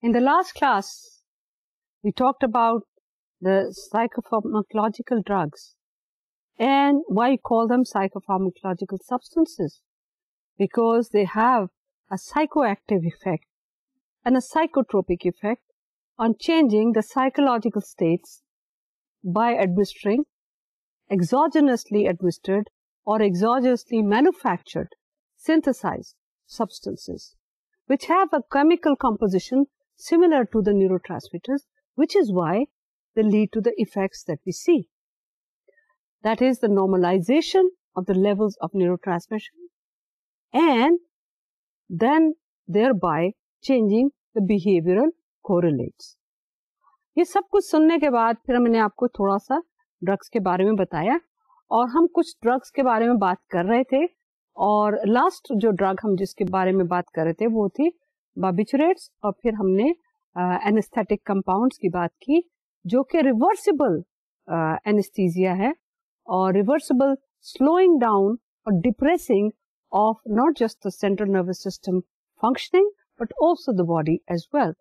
In the last class, we talked about the psychopharmacological drugs and why we call them psychopharmacological substances, because they have a psychoactive effect and a psychotropic effect on changing the psychological states by administering exogenously administered or exogenously manufactured synthesized substances which have a chemical composition similar to the neurotransmitters, which is why they lead to the effects that we see. That is the normalization of the levels of neurotransmission and then thereby changing the behavioral correlates. ये सब कुछ सुनने के बाद फिर मैंने आपको थोड़ा सा ड्रग्स के बारे में बताया और हम कुछ ड्रग्स के बारे में बात कर रहे थे और लास्ट जो ड्रग हम जिसके बारे में बात कर रहे थे वो थी बार्बिचुरेट्स और फिर हमने एनेस्थेटिक कंपाउंड्स की बात की जो कि रिवर्सिबल एनेस्थीसिया है और रिवर्सिबल स्लोइंग डाउन और depressing of not just the central nervous system functioning, but also the body as well.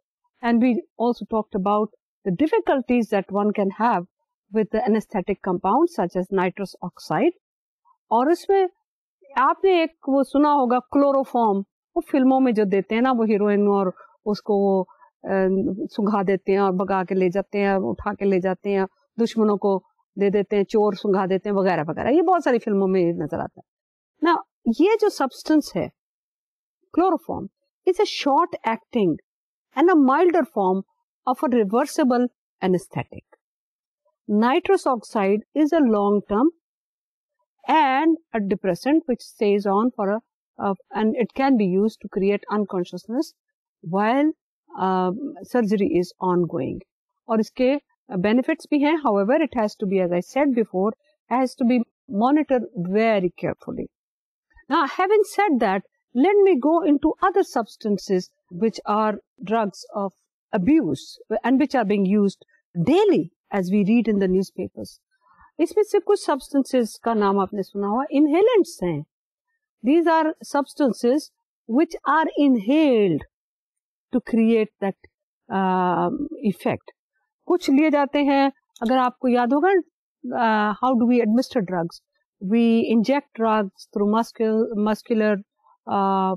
And we also talked about the difficulties that one can have with the anesthetic compounds such as nitrous oxide. और इसमें आपने एक वो सुना होगा chloroform, वो फिल्मों में जो देते हैं ना वो हीरोइन और उसको वो सुंघा देते हैं और भगा के ले जाते हैं, उठा के ले जाते हैं, दुश्मनों को दे देते हैं, चोर सुंघा देते हैं वगैरह वगैरह, ये बहुत सारी फिल्मों में नजर आता है ना. ये जो सब्सटेंस है chloroform is a short acting and a milder form of a reversible anaesthetic. Nitrous oxide is a long term and a depressant which stays on for and it can be used to create unconsciousness while surgery is ongoing. और इसके benefits भी हैं, however it has to be, as I said before, has to be monitored very carefully. Now, having said that, let me go into other substances which are drugs of abuse and which are being used daily as we read in the newspapers. इसमें से कुछ substances का नाम आपने सुना हुआ, inhalants हैं. These are substances which are inhaled to create that effect. कुछ लिए जाते हैं, अगर आपको याद होगा, how do we administer drugs? We inject drugs through muscular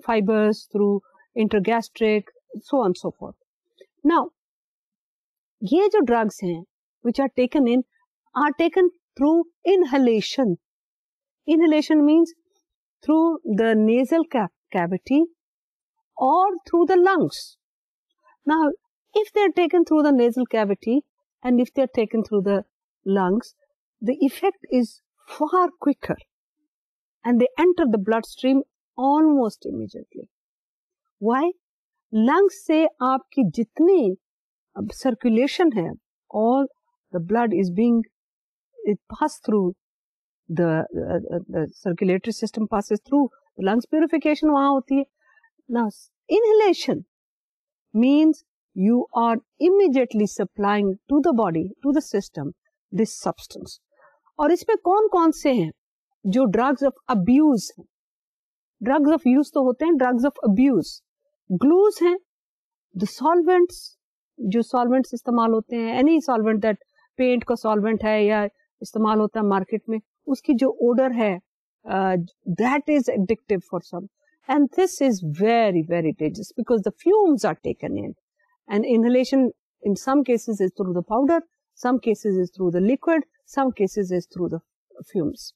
fibers, through intergastric, so on and so forth. Now, ये जो drugs हैं, which are taken in, are taken through inhalation. Inhalation means through the nasal cavity or through the lungs. Now, if they are taken through the nasal cavity and if they are taken through the lungs, the effect is far quicker and they enter the bloodstream almost immediately. Why? Lungs से आपकी जितनी circulation है, all the blood is being, it passes through the circulatory system passes through the lungs. Purification वहाँ होती है. Now, inhalation means you are immediately supplying to the body, to the system, this substance. और इसमें कौन कौन से हैं जो drugs of abuse हैं? Drugs of use तो होते हैं, drugs of abuse. Glues हैं, the solvents, जो solvents इस्तेमाल होते हैं, any solvent that paint का solvent है या इस्तेमाल होता है मार्केट में, उसकी जो odor है, that is addictive for some. And this is very, very dangerous because the fumes are taken in. And inhalation in some cases is through the powder, some cases is through the liquid, some cases is through the fumes.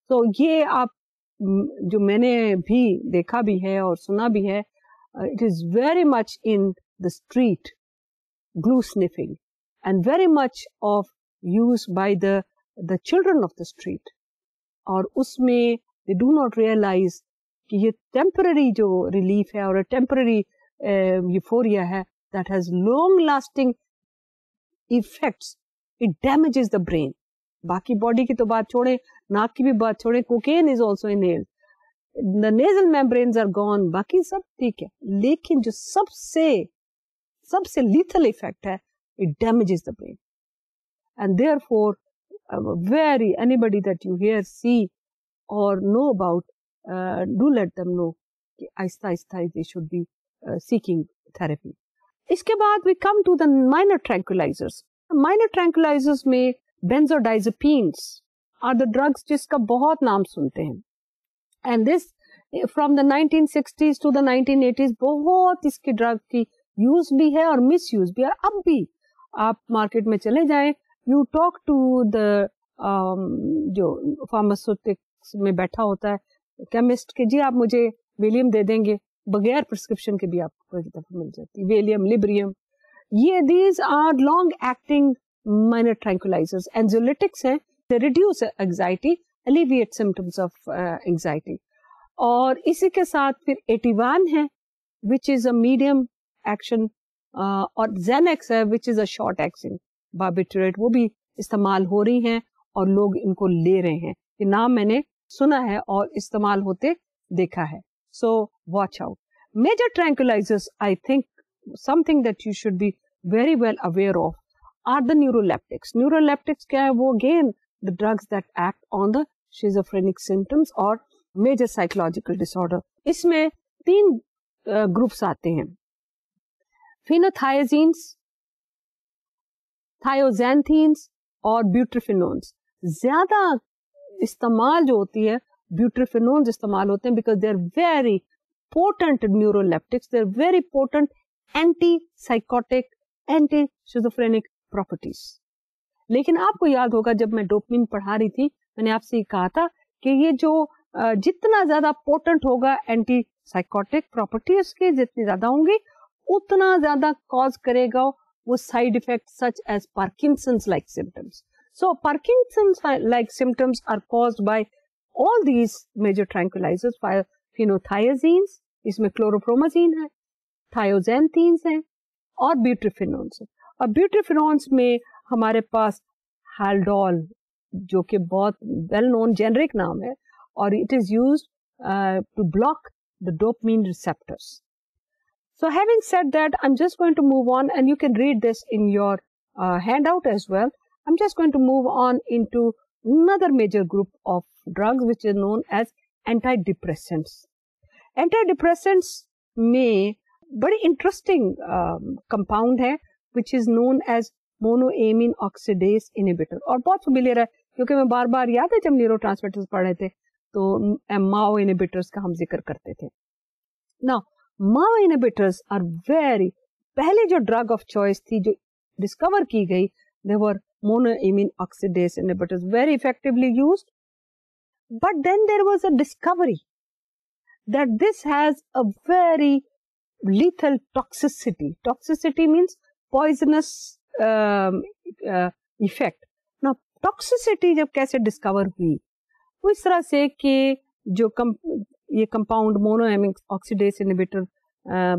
So ये आप जो मैंने भी देखा भी है और सुना भी है, it is very much in the street, glue sniffing, and very much of use by the children of the street. और उसमें they do not realize कि ये temporary जो relief है और a temporary euphoria है, that has long lasting effects. It damages the brain. बाकी body की तो बात छोड़े, नाक की भी बात छोड़े, cocaine is also inhaled. The nasal membranes are gone, बाकी सब ठीक है, लेकिन जो सबसे lethal effect है, it damages the brain. And therefore, anybody that you hear, see or know about, do let them know कि Aahista Aahista they should be seeking therapy. इसके बाद we come to the minor tranquilizers. Minor tranquilizers में benzodiazepines are the drugs जिसका बहुत नाम सुनते हैं. And this from the 1960s to the 1980s बहुत इसकी ड्रग की यूज भी है और मिस यूज भी है. अब भी आप मार्केट में चले जाएं, यू टॉक टू द जो फार्मास्यूटिक्स में बैठा होता है केमिस्ट के, जी आप मुझे वेलियम दे देंगे, बगैर प्रिस्क्रिप्शन के भी आपको एक दफा मिल जाती है वेलियम, लिब्रियम. ये these are long acting minor tranquillizers. Anxiolytics हैं, they reduce anxiety, alleviate symptoms of anxiety. और इसी के साथ फिर एटिवान है which is a medium action, और जेनेक्स है which is a short acting barbiturate. वो भी इस्तेमाल हो रही हैं और लोग इनको ले रहे हैं. ये नाम मैंने सुना है और इस्तेमाल होते देखा है. So watch out. Major tranquilizers, I think something that you should be very well aware of are the neuroleptics. Neuroleptics क्या है? वो again the drugs that act on the schizophrenic symptoms or major psychological disorder. इसमें 3 groups आते हैं. phenothiazines, thiazanthines और butyrophenons. ज्यादा इस्तेमाल जो होती है butyrophenons इस्तेमाल होते हैं because they are very potent neuroleptics. They are very potent antipsychotic, antischizophrenic properties. लेकिन आपको याद होगा जब मैं डोपामिन पढ़ा रही थी, मैंने आपसे ये कहा था कि ये जो जितना ज्यादा पोटेंट होगा एंटी साइकोटिक प्रॉपर्टी उसके जितनी ज्यादा होंगी उतना ज्यादा कॉज करेगा वो side effect such as Parkinson's like symptoms. So Parkinson's like symptoms are caused by all these major tranquillizers. Phenothiazines, इसमें क्लोरोप्रोमाजीन है, थायोजेंथीन्स हैं और ब्यूट्रिफिनोन्स हैं. और ब्यूट्रिफिनोन्स में हमारे पास हाल्डोल जो कि बहुत वेल नोन जेनरिक नाम है और it is used to block the dopamine receptors. So having said that, I'm just going to move on and you can read this in your handout as well. I'm just going to move on into another major group of drugs which is known as antidepressants. Antidepressants में बड़ी interesting compound है which is known as monoamine oxidase inhibitor. और बहुत familiar है क्योंकि मैं बार बार याद है जब न्यूरोट्रांसमीटर्स पढ़ रहे थे तो माओ इनहिबिटर्स का हम जिक्र करते थे. Now MAO inhibitors are very, पहले जो ड्रग ऑफ चॉइस थी जो डिस्कवर की गई, they were monoamine oxidase inhibitors, very effectively used. But then there was a discovery that this has a very lethal toxicity. Toxicity means poisonous effect. Now toxicity जब कैसे discover हुई, वो इस तरह से कि जो ये कंपाउंड मोनोएमिन ऑक्सीडेज इनहिबिटर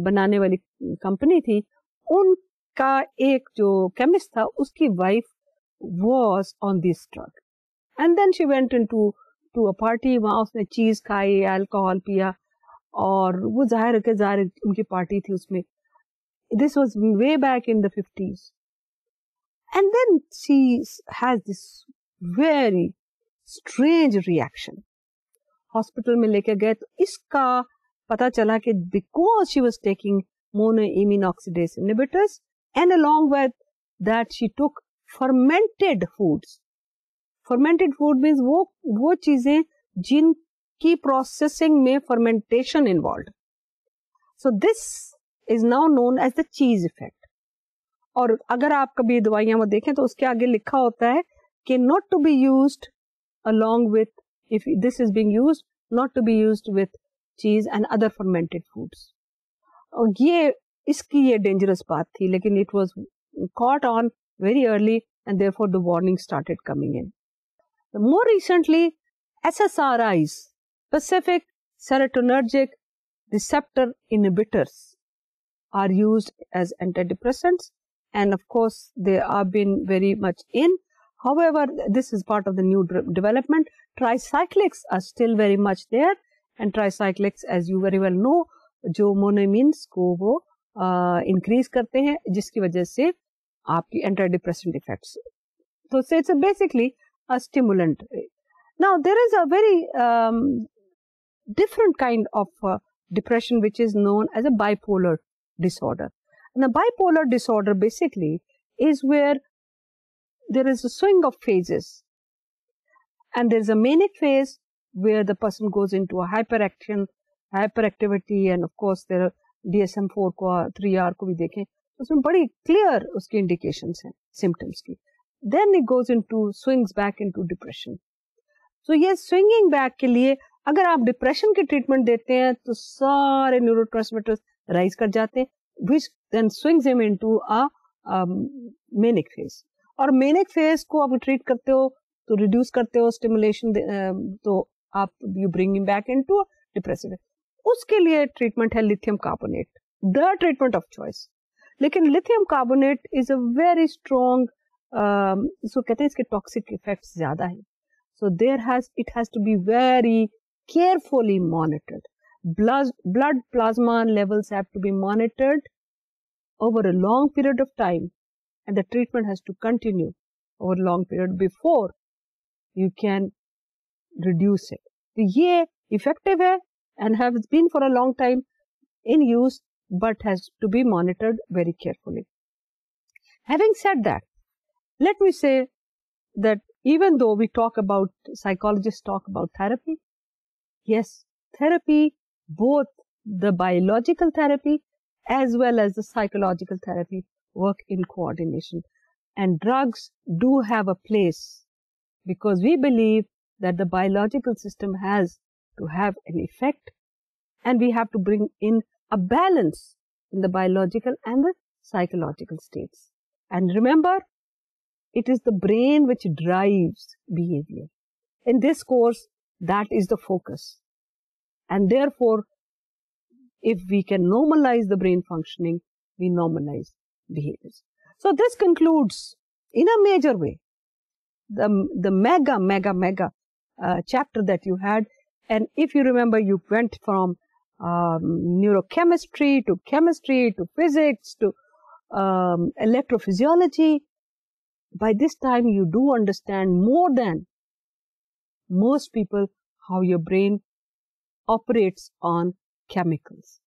बनाने वाली कंपनी थी, उनका एक जो केमिस्ट था उसकी wife was on this drug and then she went into a party. वहां उसने चीज खाई, अल्कोहल पिया और वो जाहिर उनकी पार्टी थी उसमें. This was way back in the 50s and then she has this very strange reaction. Hospital में लेके गए तो इसका पता चला कि because she was taking monoamine oxidase inhibitors and along with that she took fermented foods. Fermented food means वो चीजें जिन की प्रोसेसिंग में fermentation involve. So this is now known as the cheese effect. और अगर आप कभी दवाइयां में देखें तो उसके आगे लिखा होता है कि not to be used along with, if this is being used, not to be used with cheese and other fermented foods. और ये इसकी ये डेंजरस बात थी, लेकिन it was caught on very early and therefore the warning started coming in. More recently, SSRIs, specific serotonergic receptor inhibitors, are used as antidepressants, and of course they have been very much in. However, this is part of the new development. Tricyclics are still very much there, and tricyclics, as you very well know, जो मोनोएमिन्स को वो increase करते हैं, जिसकी वजह से आपकी antidepressant effects. So it's basically a stimulant. Now there is a very different kind of depression which is known as a bipolar disorder. And the bipolar disorder basically is where there is a swing of phases. And there's a manic phase where the person goes into a hyperactivity, and of course there are DSM-4 को 3R को भी देखें तो उसमें बड़ी clear उसकी indications हैं symptoms की. Then it goes into swings back into depression. So ये swinging back के लिए अगर आप depression की treatment देते हैं तो सारे neurotransmitters rise कर जाते हैं, which then swings him into a manic phase. और manic phase को आप treat करते हो तो reduce करते हो stimulation तो आप you bring him back into depressive. उसके लिए treatment है lithium carbonate, the treatment of choice. लेकिन lithium carbonate is a very strong, इसको कहते हैं इसके toxic effects ज़्यादा हैं. So it has to be very carefully monitored. Blood plasma levels have to be monitored over a long period of time, and the treatment has to continue over a long period before you can reduce it. So ये effective है and has been for a long time in use, but has to be monitored very carefully. Having said that, let me say that even though we talk about, psychologists talk about therapy, yes, therapy, both the biological therapy as well as the psychological therapy work in coordination. And drugs do have a place because we believe that the biological system has to have an effect, and we have to bring in a balance in the biological and the psychological states. And remember, it is the brain which drives behavior. In this course, that is the focus. And therefore, if we can normalize the brain functioning, we normalize behaviors. So this concludes, in a major way, the mega chapter that you had. And if you remember, you went from neurochemistry to chemistry to physics to electrophysiology. By this time, you do understand more than most people how your brain operates on chemicals.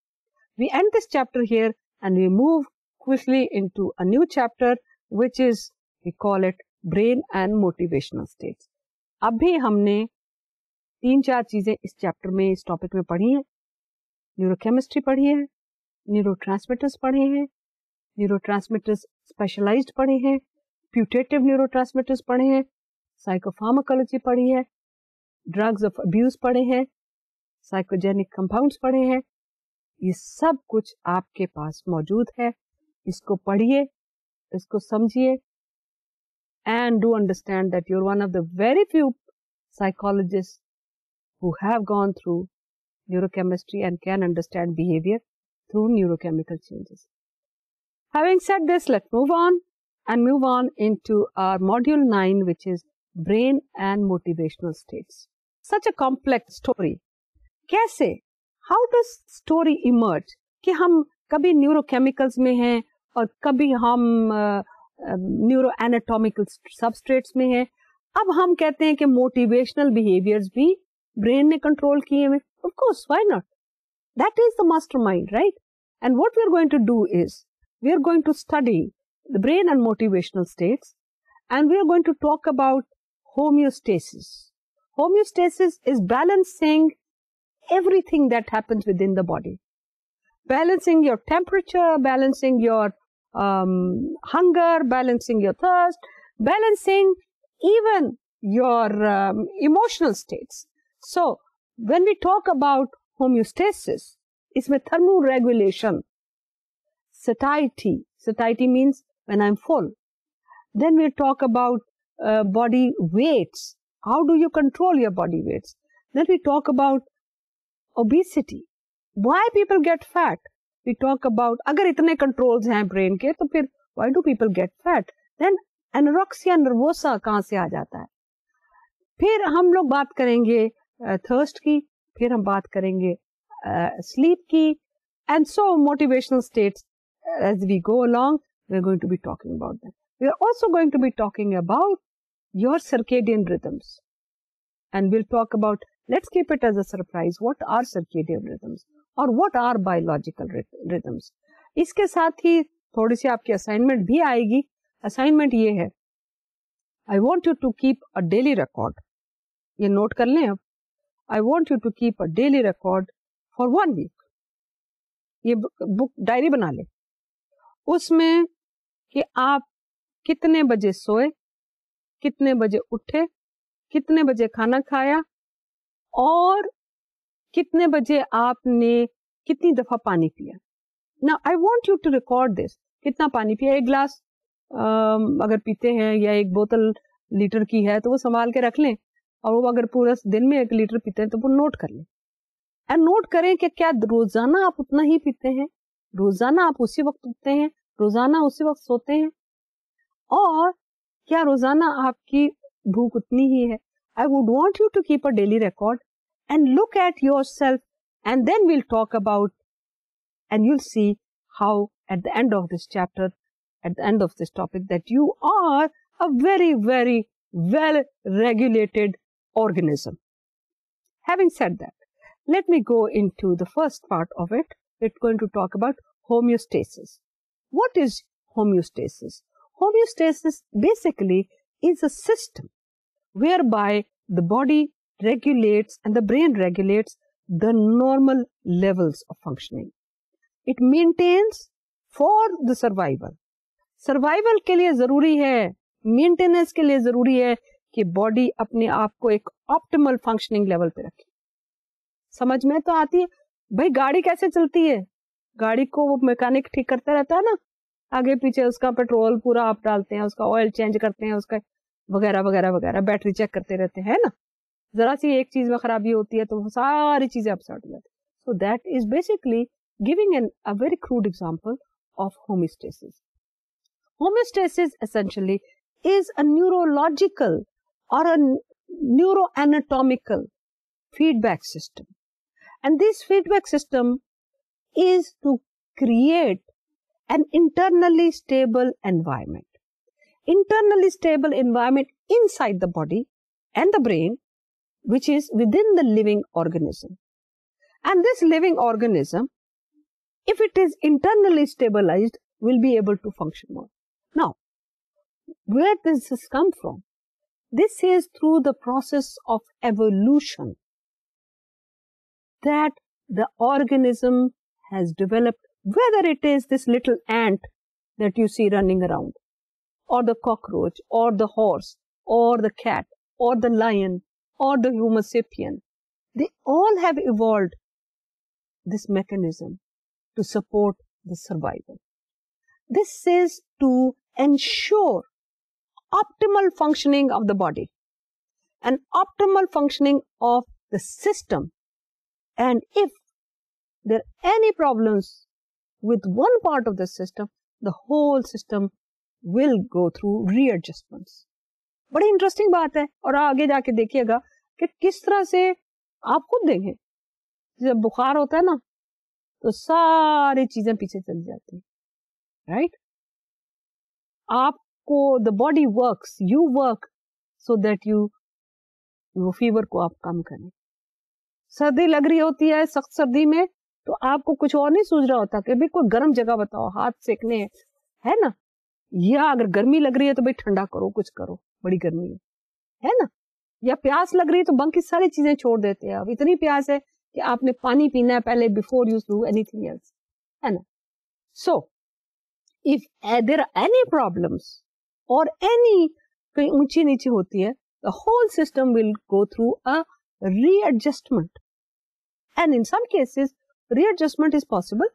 We end this chapter here and we move quickly into a new chapter, which is, we call it brain and motivational states. अभी हमने 3-4 चीजें इस chapter में, इस topic में पढ़ी हैं. Neurochemistry पढ़ी है, न्यूरोट्रांसमिटर्स पढ़े हैं, न्यूरोट्रांसमिटर्स स्पेशलाइज्ड पढ़े हैं, प्यूटेटिव न्यूरोट्रांसमिटर्स पढ़े हैं, साइकोफार्माकोलॉजी पढ़ी है, ड्रग्स ऑफ अब्यूज पढ़े हैं, साइकोजेनिक कंपाउंड्स पढ़े हैं. ये सब कुछ आपके पास मौजूद है. इसको पढ़िए, इसको समझिए, and do understand that you're one of the very few psychologists who have gone through neurochemistry and can understand behavior through neurochemical changes. Having said this, let's move on into our module 9, which is brain and motivational states. Such a complex story. कैसे? How does story emerge? कि हम कभी neurochemicals में हैं और कभी हम neuroanatomical substrates में हैं. अब हम कहते हैं कि motivational behaviors भी brain ने control किए हैं. Of course, why not? That is the mastermind, right? And what we are going to do is, we are going to study the brain and motivational states, and we are going to talk about homeostasis. Homeostasis is balancing everything that happens within the body. Balancing your temperature, balancing your hunger, balancing your thirst, balancing even your emotional states. So, when we talk about homeostasis, इसमें thermoregulation, satiety means when I'm full. Then we talk about body weights. How do you control your body weights? Then we talk about obesity. Why people get fat? We talk about, अगर इतने controls हैं brain के, तो फिर why do people get fat? Then anorexia nervosa कहाँ से आ जाता है? फिर हम लोग बात करेंगे thirst की, फिर हम बात करेंगे sleep की, and so motivational states. As we go along, we're going to be talking about them. We are also going to be talking about your circadian rhythms. And we'll talk about, let's keep it as a surprise, what are circadian rhythms or what are biological rhythms. इसके साथ ही थोड़ी सी आपकी assignment भी आएगी. Assignment ये है, I want you to keep a daily record. ये note कर लें अब. I want you to keep a daily record for 1 week. ये बुक डायरी बना ले. उसमें कि आप कितने बजे सोए, कितने बजे उठे, कितने बजे खाना खाया, और कितने बजे आपने कितनी दफा पानी पिया. Now I want you to record this. कितना पानी पिया, 1 गिलास अगर पीते हैं या 1 बोतल लीटर की है तो वो संभाल के रख लें, और वो अगर पूरा दिन में 1 लीटर पीते हैं तो वो नोट कर लें. एंड नोट करें कि क्या रोजाना आप उतना ही पीते हैं, रोजाना आप उसी वक्त उठते हैं, रोजाना उसी वक्त सोते हैं, और क्या रोजाना आपकी भूख उतनी ही है. I would want you to keep a daily record and look at yourself, and then we'll talk about, and you'll see how at the end of this chapter, at the end of this topic, that you are a very, very well regulated organism. Having said that, let me go into the first part of it. We're going to talk about homeostasis. What is homeostasis? Homeostasis basically is a system whereby the body regulates and the brain regulates the normal levels of functioning. It maintains for the survival. Survival के लिए जरूरी है, maintenance के लिए जरूरी है कि body अपने आप को एक ऑप्टिमल फंक्शनिंग लेवल पे रखे. समझ में तो आती है भाई. गाड़ी कैसे चलती है, गाड़ी को वो मैकेनिक ठीक करता रहता है ना, आगे पीछे उसका पेट्रोल पूरा आप डालते हैं, उसका ऑयल चेंज करते हैं, उसका वगैरह वगैरह वगैरह, बैटरी चेक करते रहते हैं ना. जरा सी एक चीज में खराबी होती है तो सारी चीजें अपसेट हो जाती. So that is basically giving an a very crude example of homeostasis. Homeostasis essentially is a neurological or a neuroanatomical feedback system, and this feedback system is to create an internally stable environment. Internally stable environment inside the body and the brain, which is within the living organism. And this living organism, if it is internally stabilized, will be able to function more. Now, where does this come from? This is through the process of evolution that the organism has developed, whether it is this little ant that you see running around, or the cockroach, or the horse, or the cat, or the lion, or the Homo sapien. They all have evolved this mechanism to support the survival. This is to ensure optimal functioning of the body and optimal functioning of the system. And if there are any problems with one part of the system, the whole system will go through readjustments. बड़ी interesting बात है, और आगे जाके देखिएगा कि किस तरह से आप खुद देखें, जब बुखार होता है ना तो सारी चीजें पीछे चली जाती है, राइट. आपको the body works, you work so that you वो फीवर को आप कम करें. सर्दी लग रही होती है, सख्त सर्दी में, तो आपको कुछ और नहीं सूझ रहा होता कि भाई कोई गर्म जगह बताओ, हाथ सेकने है ना, या अगर गर्मी लग रही है तो भाई ठंडा करो, कुछ करो, बड़ी गर्मी है ना, या प्यास लग रही है तो बाकी सारी चीजें छोड़ देते हैं. अब इतनी प्यास है कि आपने पानी पीना है पहले, before you do anything else, है ना. So if there are any problems और एनी कहीं ऊंची नीचे होती है, the whole system will go through a readjustment, and in some cases readjustment is possible,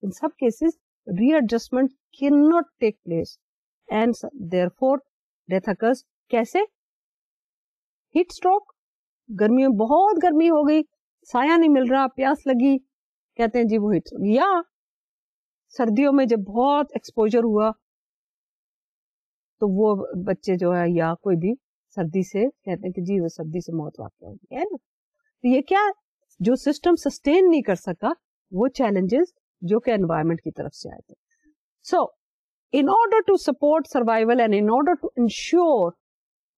in some cases readjustment cannot take place, and therefore death occurs. कैसे? Heat stroke, गर्मी में बहुत गर्मी हो गई, साया नहीं मिल रहा, प्यास लगी, कहते हैं जी वो हीट. या सर्दियों में जब बहुत एक्सपोजर हुआ तो वो बच्चे जो है या कोई भी सर्दी से कहते हैं कि जी वो सर्दी से मौत वाक़या होगी, है ना. तो ये क्या, जो सिस्टम सस्टेन नहीं कर सका, वो चैलेंजेस जो कि एनवायरनमेंट की तरफ से आए थे. सो in order to support survival and in order to ensure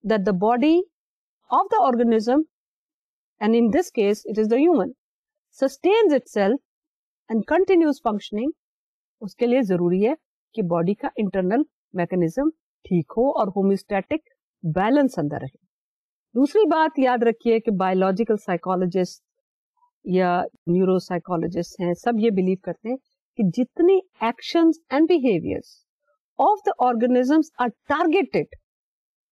that the body of the organism, and in this case it is the human, sustains itself and continues functioning, उसके लिए जरूरी है कि बॉडी का इंटरनल मैकेनिज्म ठीक हो और homeostatic balance अंदर रहे। दूसरी बात याद रखिए कि बायोलॉजिकल साइकोलॉजिस्ट या न्यूरोसाइकोलॉजिस्ट हैं, सब ये बिलीव करते हैं कि जितने actions and behaviours of the organisms are targeted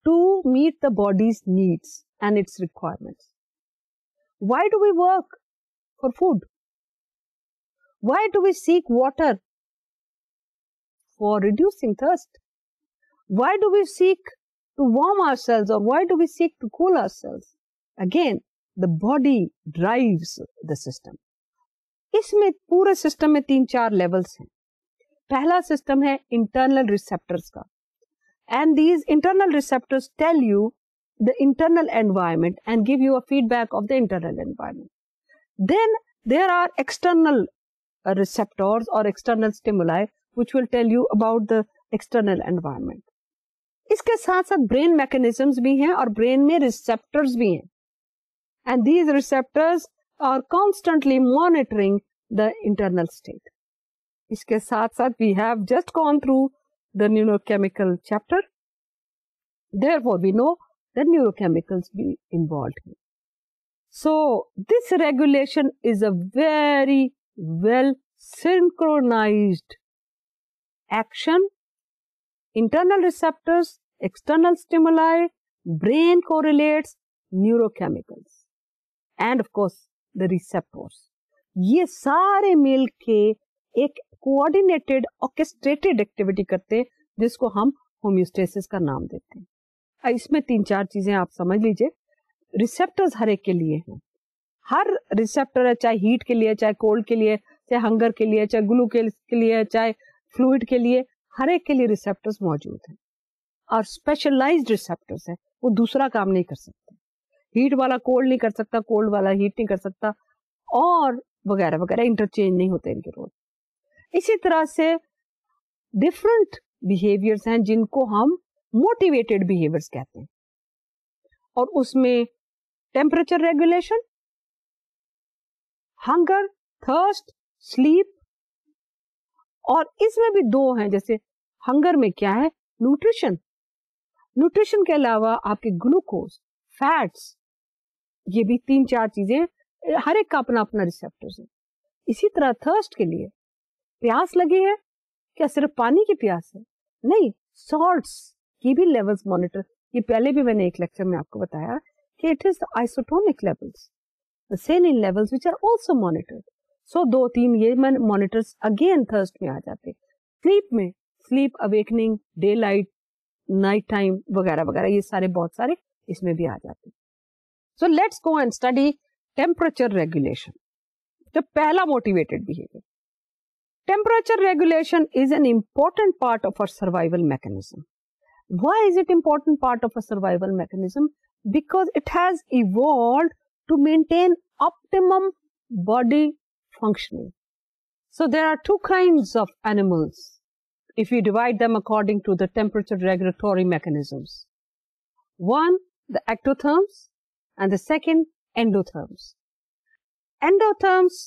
to meet the body's needs and its requirements. Why do we work for food? Why do we seek water for reducing thirst? Why do we seek to warm ourselves or why do we seek to cool ourselves? Again, the body drives the system. इसमें पूरे system में 3-4 levels हैं. पहला system है internal receptors का, and these internal receptors tell you the internal environment and give you a feedback of the internal environment. Then there are external receptors और external stimuli which will tell you about the external environment. इसके साथ साथ brain mechanisms भी हैं और brain में receptors भी हैं, and these receptors are constantly monitoring the internal state. इसके साथ साथ we have just gone through the neurochemical chapter. Therefore, we know that neurochemicals be involved here. So, this regulation is a very well synchronized action. Internal receptors, external stimuli, brain correlates, neurochemicals, and of course the receptors. ये सारे मिल के एक coordinated orchestrated activity करते हैं जिसको हम homeostasis का नाम देते हैं. इसमें 3-4 चीजें आप समझ लीजिए. रिसेप्टर्स हर एक के लिए हैं. हर रिसेप्टर है, चाहे हीट के लिए, चाहे कोल्ड के लिए, चाहे हंगर के लिए, चाहे ग्लूकोज के लिए, चाहे फ्लूइड के लिए, हर एक के लिए रिसेप्टर्स मौजूद हैं. और स्पेशलाइज्ड रिसेप्टर्स है, वो दूसरा काम नहीं कर सकते. हीट वाला कोल्ड नहीं कर सकता, कोल्ड वाला हीट नहीं कर सकता, और वगैरह वगैरह, इंटरचेंज नहीं होते इनके रोल. इसी तरह से डिफरेंट बिहेवियर्स हैं जिनको हम मोटिवेटेड बिहेवियर्स कहते हैं, और उसमें temperature regulation, hunger, thirst, sleep, और इसमें भी 2 हैं. जैसे हंगर में क्या है, न्यूट्रिशन. न्यूट्रिशन के अलावा आपके ग्लूकोज, फैट्स, ये भी 3-4 चीजें, हर एक का अपना अपना रिसेप्टर्स है. इसी तरह थर्स्ट के लिए, प्यास लगी है, क्या सिर्फ पानी की प्यास है? नहीं, सॉल्ट्स की भी लेवल्स मॉनिटर. ये पहले भी मैंने एक लेक्चर में आपको बताया कि it is the isotonic levels, the saline levels which are also monitored. So 2-3 ये मॉनिटर्स अगेन थर्स्ट में आ जाते. स्लीप में, sleep, awakening, day light, night time वगैरह वगैरह, ये सारे बहुत सारे इसमें भी आ जाते. So let's go and study temperature regulation. तो पहला motivated behaviour. Temperature regulation is an important part of our survival mechanism. Why is it important part of a survival mechanism? Because it has evolved to maintain optimum body functioning. So there are 2 kinds of animals if we divide them according to the temperature regulatory mechanisms. One, the ectotherms, and the second, endotherms. Endotherms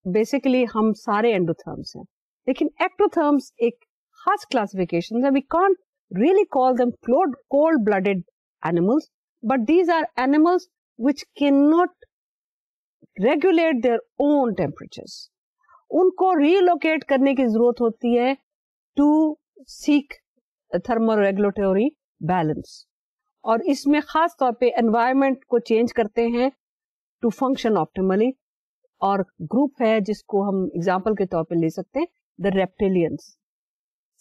basically हम सारे endotherms हैं, लेकिन एक्टोथर्म्स एक खास classification है. We can't really call them cold blooded animals, but these are animals which can not regulate their own temperatures. उनको relocate करने की जरूरत होती है टू सीक थर्मोरेगुलेटरी बैलेंस, और इसमें खास तौर पे एनवायरनमेंट को चेंज करते हैं टू फंक्शन ऑप्टिमली. और ग्रुप है जिसको हम एग्जाम्पल के तौर पे ले सकते हैं, द रेप्टिलियंस.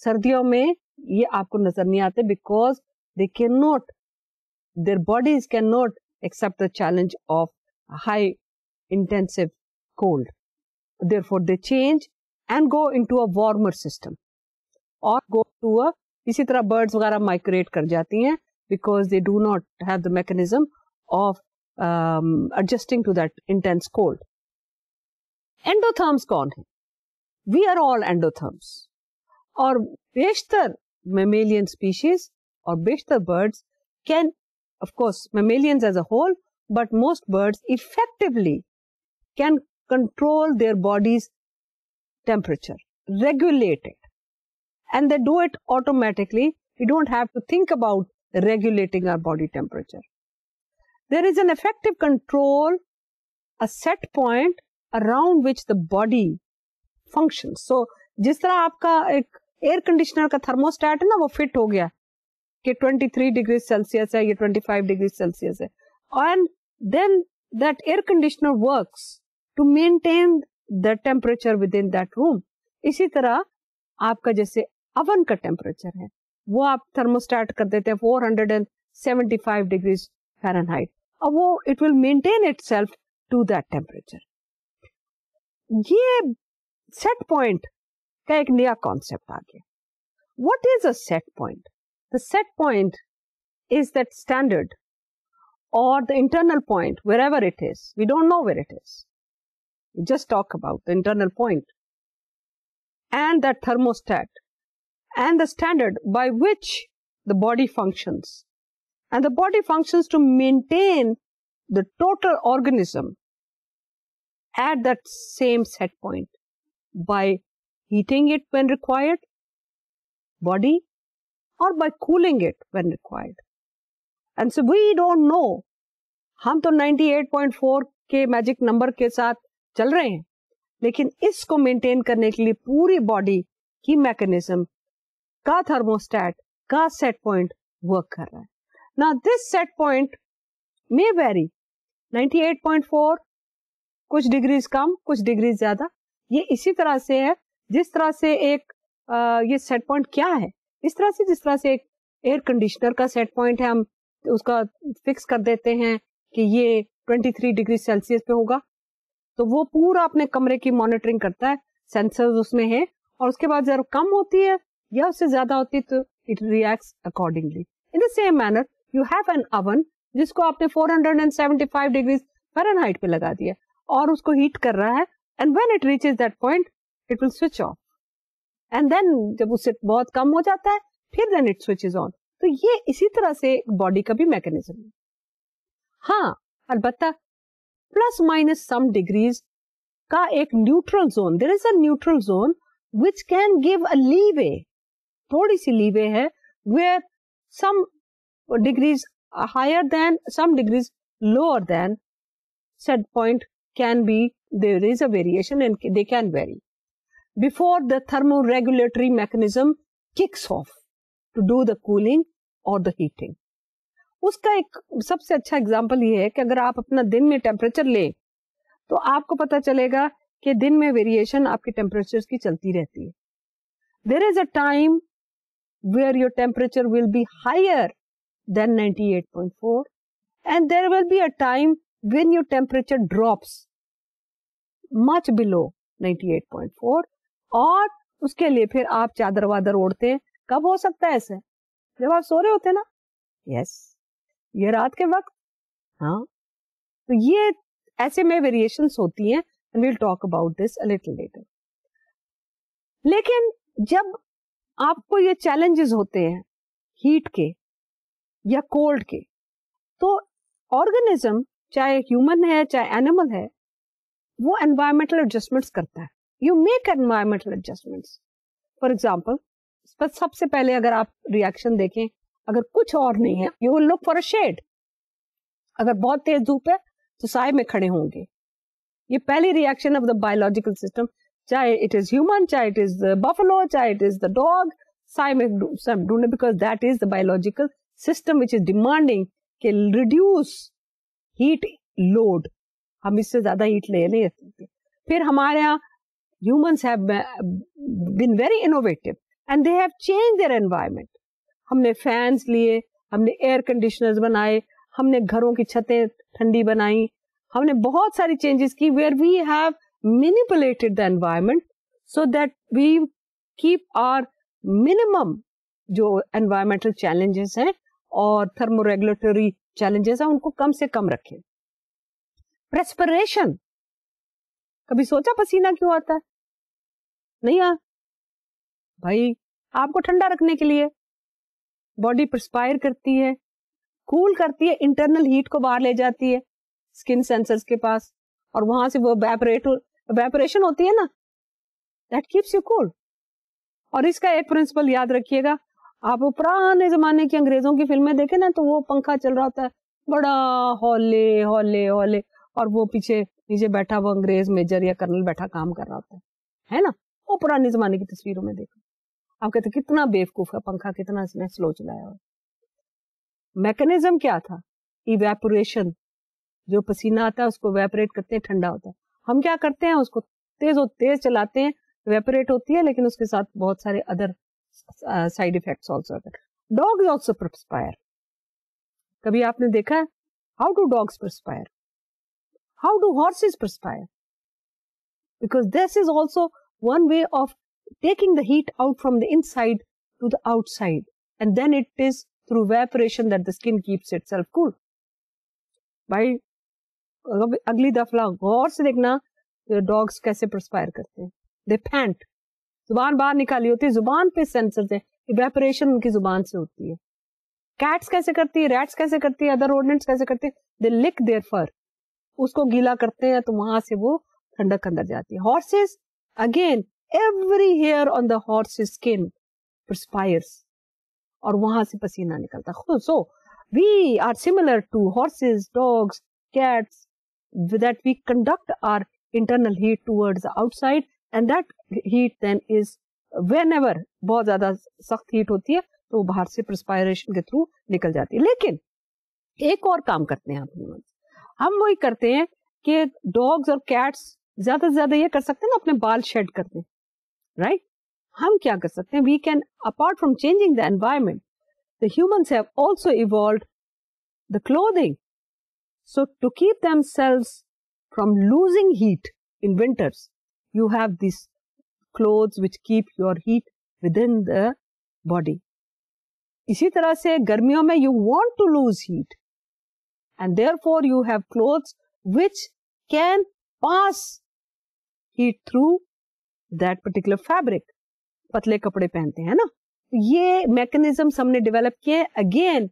सर्दियों में ये आपको नजर नहीं आते because they can not, their bodies can not accept the challenge of high intensive cold. Therefore they change and go into a warmer system, और गो टू अ, इसी तरह बर्ड्स वगैरह माइग्रेट कर जाती हैं because they do not have the mechanism of adjusting to that intense cold. Endotherms कौन है? We are all endotherms, और बेशतर मेमेलियन स्पीशीज और बेशतर birds can, of course mammalians as a whole, but most birds effectively can control their body's temperature, regulate it. and they do it automatically. We don't have to think about regulating our body temperature. There is an effective control, a set point around which the body functions. So जिस तरह आपका एक air conditioner का thermostat है ना, वो fit हो गया कि 23 डिग्री सेल्सियस है, ये 25 डिग्री सेल्सियस है, and then that air conditioner works to maintain the temperature within that room. इसी तरह आपका जैसे अवन का टेम्परेचर है, वो आप थर्मोस्टेट कर देते हैं 475 डिग्री फ़ारेनहाइट, और वो it will maintain itself to that temperature. ये सेट पॉइंट का एक नया कॉन्सेप्ट आ गया. What is a set point? The set point is that standard or the internal point, wherever it is. We don't know where it is. We just talk about the internal point and that thermostat and the standard by which the body functions. And the body functions to maintain the total organism at that same set point by heating it when required, body, or by cooling it when required. And so we don't know. हम तो 98.4 के magic number के साथ चल रहे हैं, लेकिन इसको मेंटेन करने के लिए पूरी बॉडी की मैकेनिज्म का थर्मोस्टेट का सेट पॉइंट वर्क कर रहा है. Now this set point may very 98.4, कुछ डिग्रीज कम, कुछ डिग्रीज ज्यादा. ये इसी तरह से है जिस तरह से एक ये सेट पॉइंट क्या है, इस तरह से जिस तरह से एक एयर कंडीशनर का सेट पॉइंट है, हम उसका फिक्स कर देते हैं कि ये 23 डिग्री सेल्सियस पे होगा, तो वो पूरा अपने कमरे की मॉनिटरिंग करता है, सेंसर्स उसमें है, और उसके बाद जब कम होती है या उससे ज्यादा होती है तो it reacts accordingly. In the same manner you have an oven जिसको आपने 475 डिग्री फ़ारेनहाइट पे लगा दिया और उसको हीट कर रहा है, and when it reaches that point it will switch off, and then जब उससे बहुत कम हो जाता है फिर देन इट स्विचेस ऑन. तो ये इसी तरह से बॉडी का भी मैकेनिज्म है. हाँ, अलबत्ता प्लस माइनस सम डिग्रीज का एक neutral zone, there is a neutral zone which can give a leeway, थोड़ी सी लीवे है, where some degrees higher than, some degrees lower than set point can be, there is a variation and they can vary before the thermoregulatory mechanism kicks off to do the cooling और the heating. उसका एक सबसे अच्छा example ये है कि अगर आप अपना दिन में टेम्परेचर ले तो आपको पता चलेगा कि दिन में वेरिएशन आपके टेम्परेचर की चलती रहती है. There is a time where your temperature will be higher than 98.4 and there will be a time when your temperature drops much below 98.4, और उसके लिए फिर आप चादर वादर ओढ़ते हैं. कब हो सकता है ऐसे? जब आप सो रहे होते ना. यस, ये रात के वक्त. हाँ, तो ये ऐसे में वेरिएशंस होती हैं, and we will talk about this a little later. लेकिन जब आपको ये चैलेंजेस होते हैं हीट के या कोल्ड के, तो ऑर्गेनिज्म चाहे ह्यूमन है चाहे एनिमल है, वो एनवायरमेंटल एडजस्टमेंट्स करता है. You make environmental adjustments. For example, सबसे पहले अगर आप रिएक्शन देखें, अगर कुछ और नहीं है, you will look for a shade. अगर बहुत तेज धूप है तो साए में खड़े होंगे. ये पहली reaction of the biological system, चाहे इट इज ह्यूमन, चाहे इट इज द बफलो, चाहे इट इज द डॉग, साए में ढूंढने, because that is the biological system which is demanding कि रिड्यूस हीट लोड, हम इससे ज्यादा हीट ले नहीं सकते. फिर हमारे यहाँ humans have been very innovative and they have change their environment. हमने फैंस लिए, हमने एयर कंडीशनर्स बनाए, हमने घरों की छतें ठंडी बनाई, हमने बहुत सारी चेंजेस की where we have manipulated the environment so that we keep our minimum जो एनवायरमेंटल चैलेंजेस हैं और थर्मोरेगुलेटरी चैलेंजेस हैं उनको कम से कम रखें. रेस्पिरेशन, कभी सोचा पसीना क्यों आता है? नहीं आ भाई, आपको ठंडा रखने के लिए बॉडी परस्पायर करती है, कूल करती है, इंटरनल हीट को बाहर ले जाती है स्किन सेंसर्स के पास, और वहां से वो वेपोरेशन होती है ना, दैट कीप्स यू कूल. और इसका एक प्रिंसिपल याद रखिएगा, आप पुराने जमाने की अंग्रेजों की फिल्में देखें ना, तो वो पंखा चल रहा होता है बड़ा हौले हौले हौले, और वो पीछे नीचे बैठा वो अंग्रेज मेजर या कर्नल बैठा काम कर रहा होता है ना। वो पुराने जमाने की तस्वीरों में देखो, आप कहते कितना बेवकूफ है पंखा, कितना इसने स्लो चलाया हुआ। मैकेनिज्म क्या था? इवेपोरेशन, जो पसीना आता है उसको इवेपोरेट करते हैं, ठंडा होता है। हम क्या करते हैं, उसको तेज चलाते हैं, इवेपोरेट होती है, लेकिन उसके साथ बहुत सारे अदर साइड इफेक्ट्स आल्सो होते हैं। Dogs also perspire. कभी आपने देखा है how do dogs perspire? How do horses perspire? Because this is also one way of taking the heat out from the inside to the outside, and then it is through evaporation that the skin keeps itself cool. भाई अगली दफला गौर से देखना dogs कैसे परस्पायर करते हैं। दे pant, जुबान बाहर निकाली होती है, जुबान पे सेंसर्स है, इवेपोरेशन उनकी जुबान से होती है। कैट्स कैसे करती है, रैट्स कैसे करती है, अदर रोडेंट्स कैसे करते हैं? दे लिक देयर फर, उसको गीला करते हैं तो वहां से वो ठंडक अंदर जाती है। Horses again, every hair on the horse's skin perspires, और वहां से पसीना निकलता है। So we are similar to horses, dogs, cats, that we conduct our internal heat towards the outside, and that heat then is whenever बहुत ज्यादा सख्त heat होती है तो वो बाहर से perspiration के थ्रू निकल जाती है। लेकिन एक और काम करते हैं हम वही करते हैं कि डॉग्स और कैट्स ज्यादा से ज्यादा ये कर सकते हैं ना, अपने बाल शेड करते हैं, राइट? हम क्या कर सकते हैं? We can, apart from changing the environment, the humans have also evolved the clothing, so to keep themselves from losing heat in winters, you have this clothes which keep your heat within the body. इसी तरह से गर्मियों में you want to lose heat, and therefore you have clothes which can pass heat through that particular fabric. पतले कपड़े पहनते हैं ना। ये मैकेनिज्म हमने डेवलप किए अगेन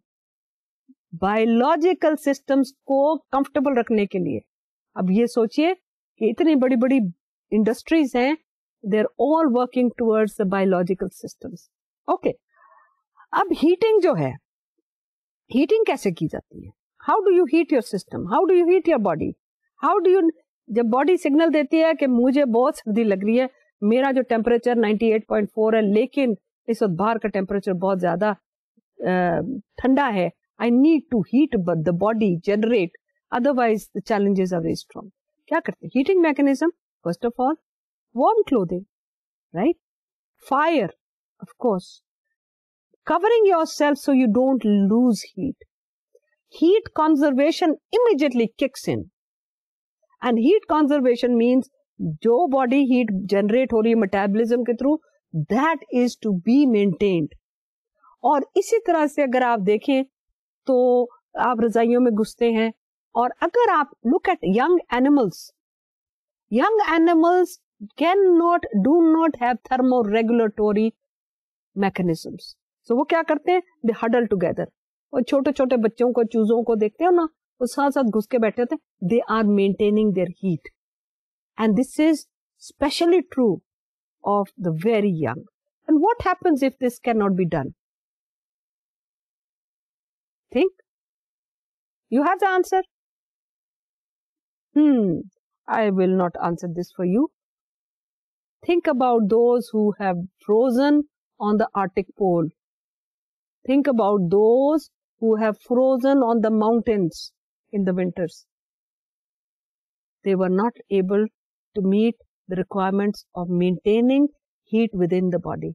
बायोलॉजिकल सिस्टम्स को कंफर्टेबल रखने के लिए। अब ये सोचिए कि इतनी बड़ी बड़ी इंडस्ट्रीज हैं, they are all working towards the biological systems. Okay, अब हीटिंग जो है, हीटिंग कैसे की जाती है? How do you heat your system? How do you heat your body? How do you, जब बॉडी सिग्नल देती है कि मुझे बहुत सर्दी लग रही है, मेरा जो टेम्परेचर 98.4 है, लेकिन इस वक्त बाहर का टेम्परेचर बहुत ज्यादा ठंडा है, I need to heat the body, generate, otherwise the challenges are very strong. क्या करते हैं? Heating mechanism, first of all warm clothing, right? Fire, of course, covering yourself so you don't lose heat. Heat conservation immediately kicks in. And heat conservation means जो body heat generate हो रही है metabolism के through, that is to be maintained. और इसी तरह से अगर आप देखें तो आप रजाइयों में घुसते हैं, और अगर आप look at young animals do not have thermoregulatory mechanisms. So वो क्या करते हैं? They huddle together. और छोटे छोटे बच्चों को, चूजों को देखते हो ना, वो साथ साथ घुस के बैठे होते हैं। They are maintaining their heat. And this is especially true of the very young. And what happens if this cannot be done? Think? You have the answer? I will not answer this for you. Think about those who have frozen on the Arctic pole. Think about those who have frozen on the mountains in the winters. They were not able to meet the requirements of maintaining heat within the body.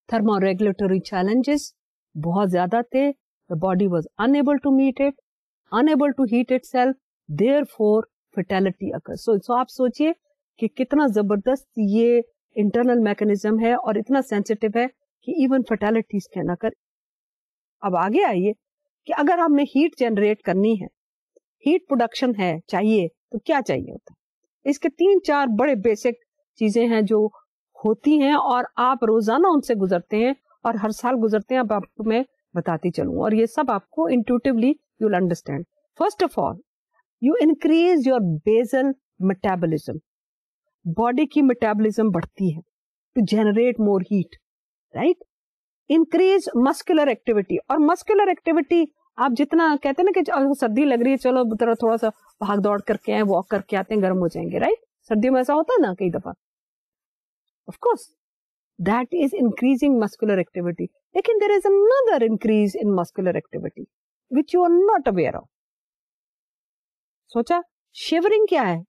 Thermoregulatory challenges बहुत ज़्यादा थे. The body was unable to meet it, unable to heat itself. Therefore, fatality occurs. So आप सोचिए कि कितना जबरदस्त ये internal mechanism है और इतना sensitive है कि even fatalities can occur. अब आगे आइए कि अगर हमने हीट जनरेट करनी है, हीट प्रोडक्शन है, चाहिए, तो क्या चाहिए होता है? इसके 3-4 बड़े बेसिक चीजें हैं जो होती हैं और आप रोजाना उनसे गुजरते हैं और हर साल गुजरते हैं। अब आपको मैं बताती चलूं और ये सब आपको intuitively you will understand. First of all, you increase your basal metabolism. Body की मेटाबॉलिज्म बढ़ती है। to generate more heat, right? Increase muscular activity. और muscular activity आप जितना कहते हैं ना कि सर्दी लग रही है, चलो थोड़ा सा भाग दौड़ करके आए, वॉक करके आते हैं, गर्म हो जाएंगे, राइट? सर्दियों में ऐसा होता है ना कई दफा. Of course, that is increasing muscular activity. लेकिन there is another increase in muscular activity which you are not aware of. सोचा shivering क्या है?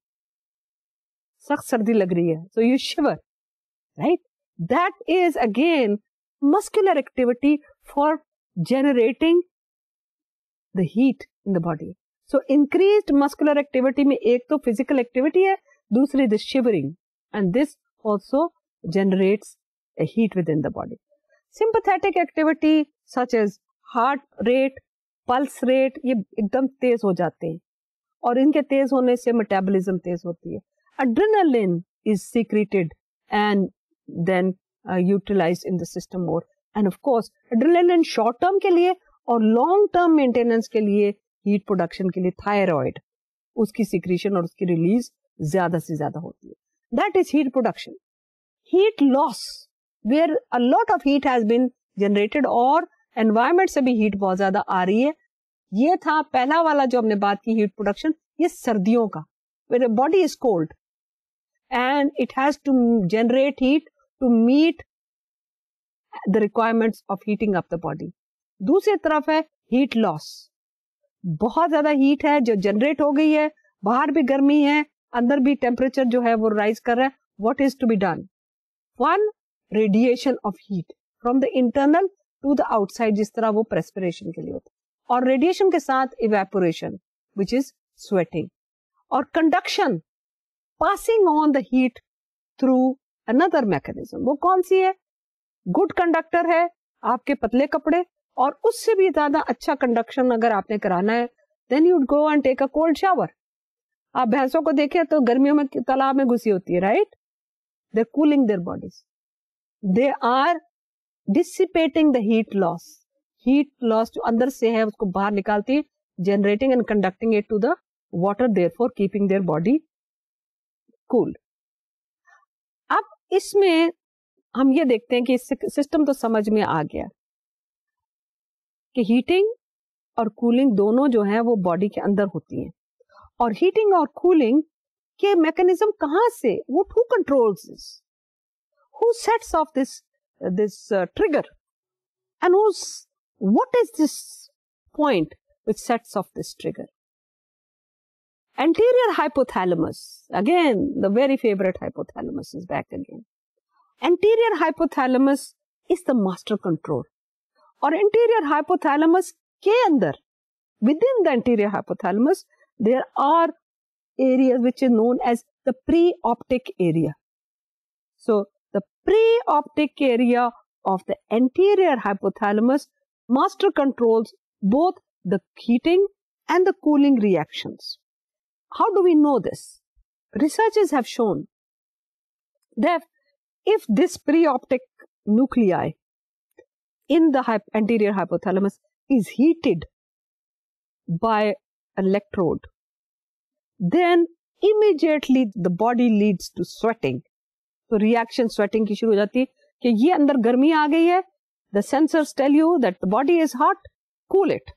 सख्त सर्दी लग रही है, so you shiver, right? That is again muscular activity for generating the heat in the body. So increased muscular activity में एक तो physical activity है, दूसरी the shivering, and this also generates a heat within the body. Sympathetic activity such as heart rate, pulse rate, ये एकदम तेज हो जाते हैं और इनके तेज होने से metabolism तेज होती है. Adrenaline is secreted and then utilized in the system more. And of course, adrenaline short term के लिए और long term maintenance के लिए, heat production के लिए thyroid, उसकी secretion और उसकी release ज़्यादा से ज़्यादा होती है. That is heat production. Heat loss, where a lot of heat has been generated और environment से भी heat बहुत ज़्यादा आ रही है. ये था पहला वाला जो हमने बात की heat production, ये सर्दियों का, where the body is cold and it has to generate heat to meet the requirements of heating up the body. दूसरी तरफ है heat loss. बहुत ज्यादा हीट है जो जनरेट हो गई है, बाहर भी गर्मी है, अंदर भी टेम्परेचर जो है वो राइज कर रहा है. What is to be done? One, radiation of heat from the internal to the outside, जिस तरह वो perspiration के लिए होता है, और रेडिएशन के साथ evaporation which is sweating, और conduction, passing on the heat through another mechanism. वो कौन सी है? गुड कंडक्टर है आपके पतले कपड़े, और उससे भी ज्यादा अच्छा कंडक्शन अगर आपने कराना है, then you go and take a cold shower. आप भैंसों को देखें तो गर्मियों में तालाब में घुसी होती है, right? They are cooling their bodies, they are dissipating the heat loss. Heat loss जो अंदर से है उसको बाहर निकालती है, generating and conducting it to the water, therefore keeping their body cool. अब इसमें हम ये देखते हैं कि सिस्टम तो समझ में आ गया कि हीटिंग और कूलिंग दोनों जो है वो बॉडी के अंदर होती हैं, और हीटिंग और कूलिंग के मैकेनिज्म कहां से, वो who controls this, who sets of this trigger, and what is this point which sets of this trigger? Anterior hypothalamus, again the very favorite hypothalamus is back again. Anterior hypothalamus is the master control. और anterior hypothalamus के अंदर, within the anterior hypothalamus, there are areas which are known as the preoptic area. So the preoptic area of the anterior hypothalamus master controls both the heating and the cooling reactions. How do we know this? Researchers have shown that if this preoptic nuclei in the anterior hypothalamus is heated by electrode, then immediately the body leads to sweating. तो reaction sweating की शुरू हो जाती है कि ये अंदर गर्मी आ गई है. The sensors tell you that the body is hot, cool it.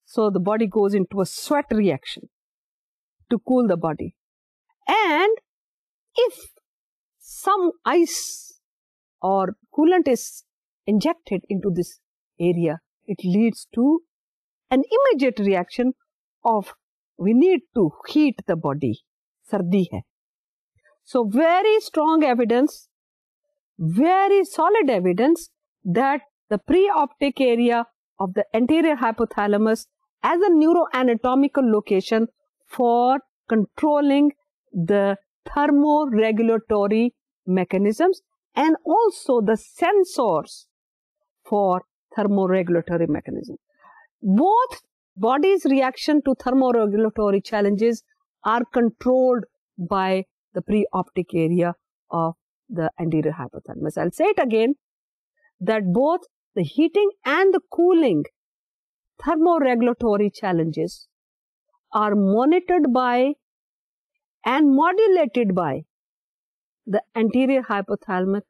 So the body goes into a sweat reaction to cool the body. And if some ice or coolant is injected into this area, it leads to an immediate reaction of we need to heat the body. Sardi hai. So very strong evidence, very solid evidence that the preoptic area of the anterior hypothalamus as a neuroanatomical location for controlling the thermoregulatory mechanisms and also the sensors for thermoregulatory mechanism. Both body's reaction to thermoregulatory challenges are controlled by the preoptic area of the anterior hypothalamus. I'll say it again, that both the heating and the cooling thermoregulatory challenges are monitored by and modulated by the anterior hypothalamic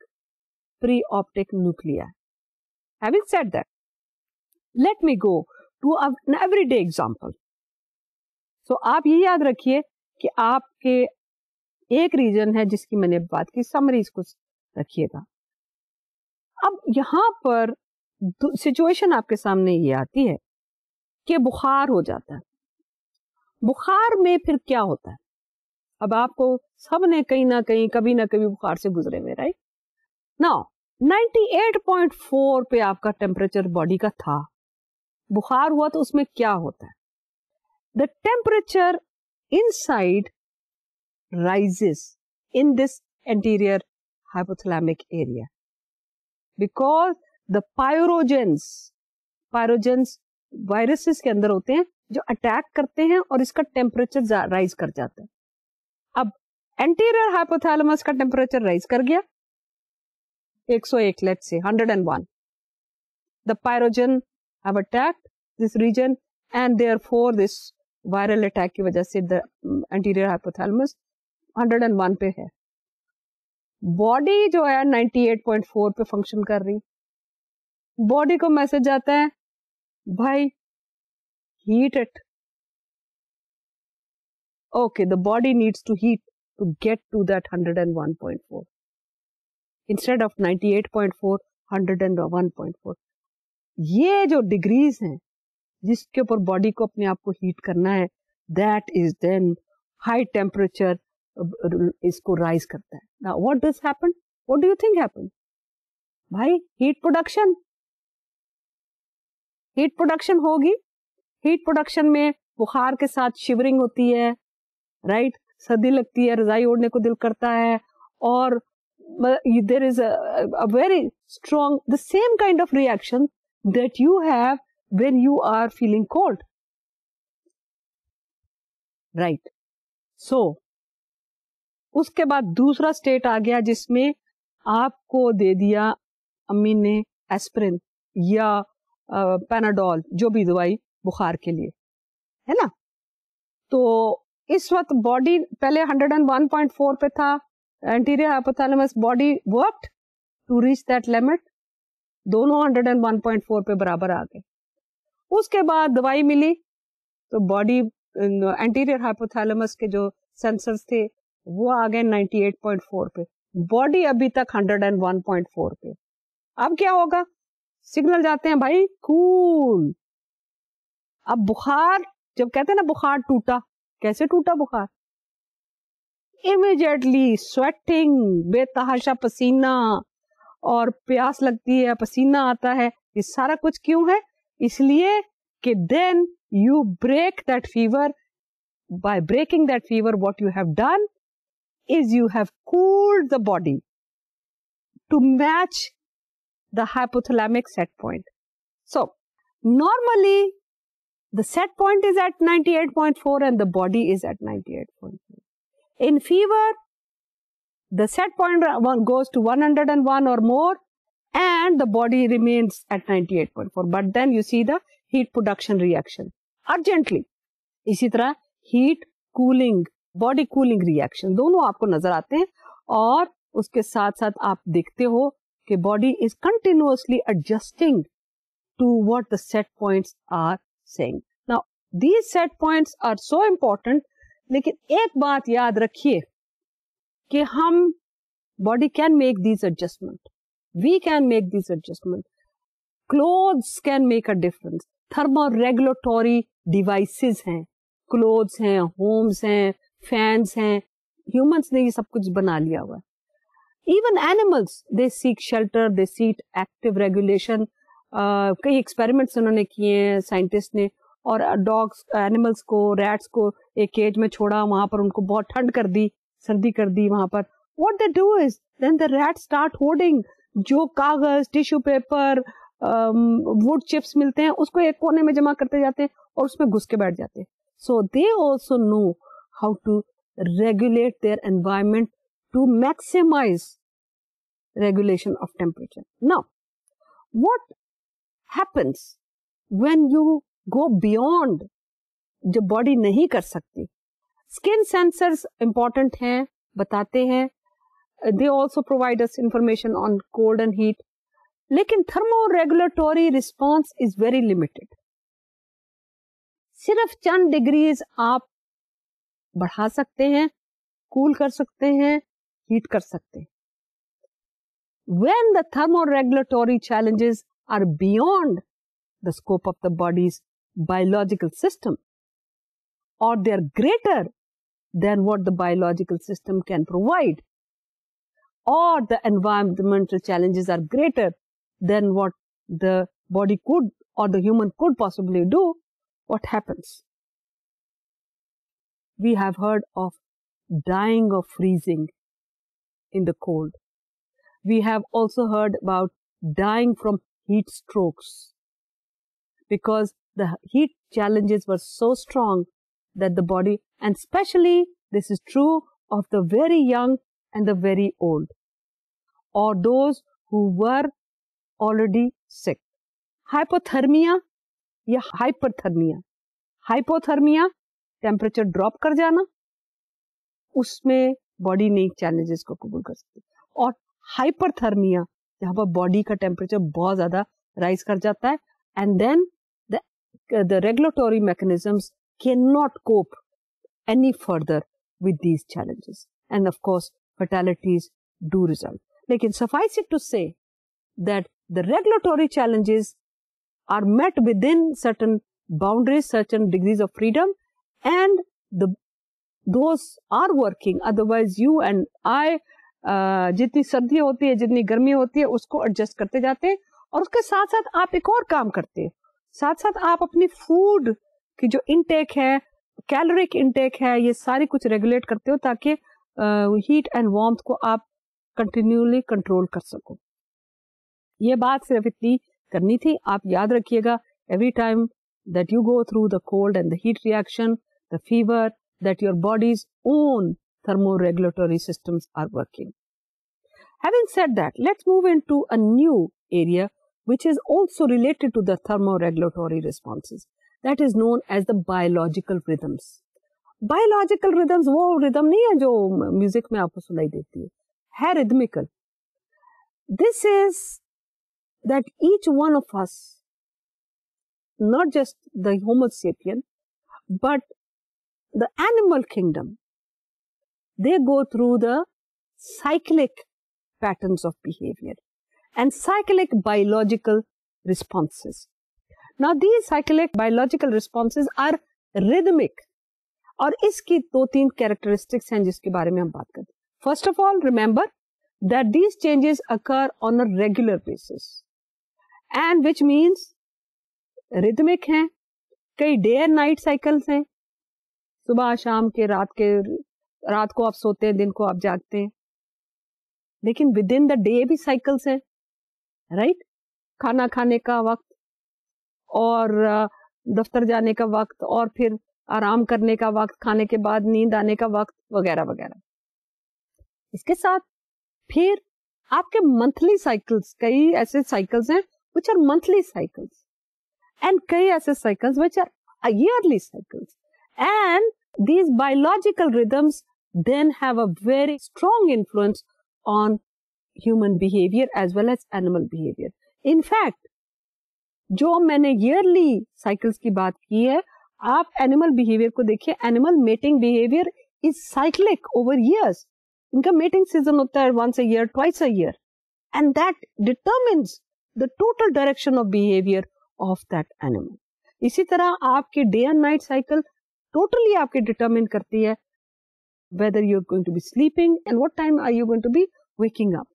preoptic nuclei. Having said that, let me go to an everyday example. So आप ये याद रखिए कि आपके एक reason है जिसकी मैंने बात की, समरी इसको रखिएगा. अब यहाँ पर सिचुएशन आपके सामने ये आती है कि बुखार हो जाता है. बुखार में फिर क्या होता है? अब आपको सबने कहीं ना कहीं कभी ना कभी बुखार से गुजरे हुए, राइट? नाउ 98.4 पे आपका टेम्परेचर बॉडी का था, बुखार हुआ तो उसमें क्या होता है? The temperature inside rises in this anterior hypothalamic area because the pyrogens viruses के अंदर होते हैं जो अटैक करते हैं और इसका टेम्परेचर राइज कर जाता है. अब एंटीरियर हाइपोथैलेमस का टेम्परेचर राइज कर गया 101, let's say 101. The pyrogen have attacked this region and therefore this viral attack की वजह से द एंटीरियर हाइपोथैलेमस 101 पे है. बॉडी जो है 98.4 पे फंक्शन कर रही. बॉडी को मैसेज आता है, भाई heat it. Okay, the body needs to heat to get to that 101.4 instead of 98.4, 101.4. ये जो डिग्रीज हैं जिसके ऊपर बॉडी को अपने आप को हीट करना है, that is then high temperature इसको राइज करता है. Now what does happen? What do you think happen? भाई हीट प्रोडक्शन होगी. हीट प्रोडक्शन में बुखार के साथ शिवरिंग होती है, राइट? सर्दी लगती है, रजाई ओढ़ने को दिल करता है, और there is a very strong the same kind of reaction that you have when you are feeling cold, right? So उसके बाद दूसरा स्टेट आ गया जिसमें आपको दे दिया अम्मी ने एस्पिरिन या पैनाडोल, जो भी दवाई बुखार के लिए, है ना? तो इस वक्त बॉडी पहले 101.4 पे था, anterior hypothalamus, body worked to reach that limit, दोनों 101.4 पे बराबर आ गए. उसके बाद दवाई मिली तो बॉडी एंटीरियर हाइपोथैलेमस के जो सेंसर्स थे वो आ गए 98.4 पे, बॉडी अभी तक 101.4 पे. अब क्या होगा? सिग्नल जाते हैं भाई कूल. अब बुखार, जब कहते हैं ना बुखार टूटा, कैसे टूटा बुखार? इमीडिएटली स्वेटिंग, बेतहाशा पसीना, और प्यास लगती है, पसीना आता है. ये सारा कुछ क्यों है? इसलिए कि then you break that fever. By breaking that fever, what you have done is you have cooled the body to match the hypothalamic set point. So, normally the set point is at 98.4 and the body is at 98.4. In fever, the set point goes to 101 or more and the body remains at 98.4. But then you see the heat production reaction urgently. इसी तरह heat cooling, body cooling reaction दोनों आपको नजर आते हैं, और उसके साथ साथ आप देखते हो कि body is continuously adjusting to what the set points are saying. Now these set points are so important. लेकिन एक बात याद रखिए कि हम body can make these adjustment, we can make these adjustment, clothes can make a difference. Thermoregulatory devices हैं, clothes हैं, homes हैं, फैंस हैं, ह्यूमंस ने ये सब कुछ बना लिया हुआ है. Even animals they seek shelter, they seek active regulation. कई एक्सपेरिमेंट्स उन्होंने किए हैं साइंटिस्ट ने, और डॉग्स, एनिमल्स को, रैट्स को एक केज में छोड़ा, वहां पर उनको बहुत ठंड कर दी, सर्दी कर दी वहां पर. What they do is then the rat start hoarding, जो कागज, टिश्यू पेपर, वुड चिप्स मिलते हैं उसको एक कोने में जमा करते जाते हैं और उसमें घुस के बैठ जाते हैं. So they also know how to regulate their environment to maximize regulation of temperature. Now, what happens when you go beyond जो body नहीं कर सकती? Skin sensors important हैं, बताते हैं they also provide us information on cold and heat. लेकिन thermoregulatory response is very limited. सिर्फ चंद degrees आप बढ़ा सकते हैं, कूल कर सकते हैं, हीट कर सकते हैं. When the thermoregulatory challenges are beyond the scope of the body's biological system, or they are greater than what the biological system can provide, or the environmental challenges are greater than what the body could or the human could possibly do, what happens? We have heard of dying of freezing in the cold. We have also heard about dying from heat strokes because the heat challenges were so strong that the body, and especially this is true of the very young and the very old, or those who were already sick. Hypothermia या hyperthermia. Hypothermia temperature drop कर जाना, उसमें body नई challenges को कबूल कर सकती है. और हाइपरथर्मिया जहां पर बॉडी का टेम्परेचर बहुत ज्यादा राइज कर जाता है, and then the regulatory mechanisms can not cope any further with these challenges, and of course fertilities do result. लेकिन suffice it to say that the regulatory challenges are met within certain boundaries, certain degrees of freedom, and those are working. Otherwise, you and I, जितनी सर्दी होती है, जितनी गर्मी होती है, उसको एडजस्ट करते जाते हैं, और उसके साथ साथ आप एक और काम करते हैं. साथ साथ आप अपनी फूड की जो इनटेक है, कैलोरिक इनटेक है, ये सारी कुछ रेगुलेट करते हो ताकि हीट एंड वार्मथ को आप कंटिन्यूली कंट्रोल कर सको. ये बात सिर्फ इतनी करनी थी. आप याद रखिएगा, every time that you go through the cold and the heat reaction, the fever, that your body's own thermoregulatory systems are working. Having said that, let's move into a new area which is also related to the thermoregulatory responses. That is known as the biological rhythms. Biological rhythms वो rhythm नहीं है जो music में आपको सुनाई देती है rhythmical. This is that each one of us, not just the Homo sapien, but the animal kingdom, they go through the cyclic patterns of behavior and cyclic biological responses. Now, these cyclic biological responses are rhythmic, और इसकी 2-3 characteristics हैं जिसके बारे में हम बात करते हैं. First of all, remember that these changes occur on a regular basis. And which means rhythmic हैं, कई डे एंड नाइट साइकिल्स हैं, सुबह शाम के रात को आप सोते हैं, दिन को आप जागते हैं, लेकिन विद इन द डे भी साइकिल्स हैं, राइट? खाना खाने का वक्त और दफ्तर जाने का वक्त और फिर आराम करने का वक्त, खाने के बाद नींद आने का वक्त वगैरह वगैरह. इसके साथ फिर आपके मंथली साइकिल्स, कई ऐसे साइकिल्स हैं which are monthly cycles, and कई ऐसे cycles which are yearly cycles, and these biological rhythms then have a very strong influence on human behavior as well as animal behavior. In fact, जो मैंने yearly cycles की बात की है, आप animal behavior को देखिए. Animal mating behavior is cyclic over years. इनका mating season होता है once a year, twice a year, and that determines the total direction of behavior of that animal. इसी तरह आपके day and night cycle totally आपके determine करती है whether you're going to be sleeping and what time are you going to be waking up.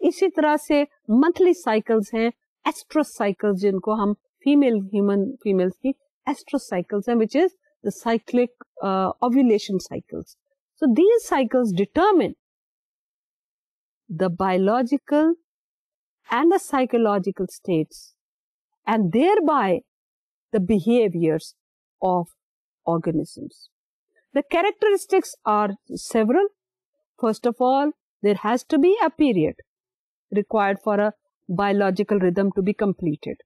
इसी तरह से monthly cycles हैं, estrous cycles जिनको हम females की estrous cycles हैं, which is the cyclic ovulation cycles. So these cycles determine the biological and the psychological states, and thereby the behaviors of organisms. The characteristics are several. First of all, there has to be a period required for a biological rhythm to be completed,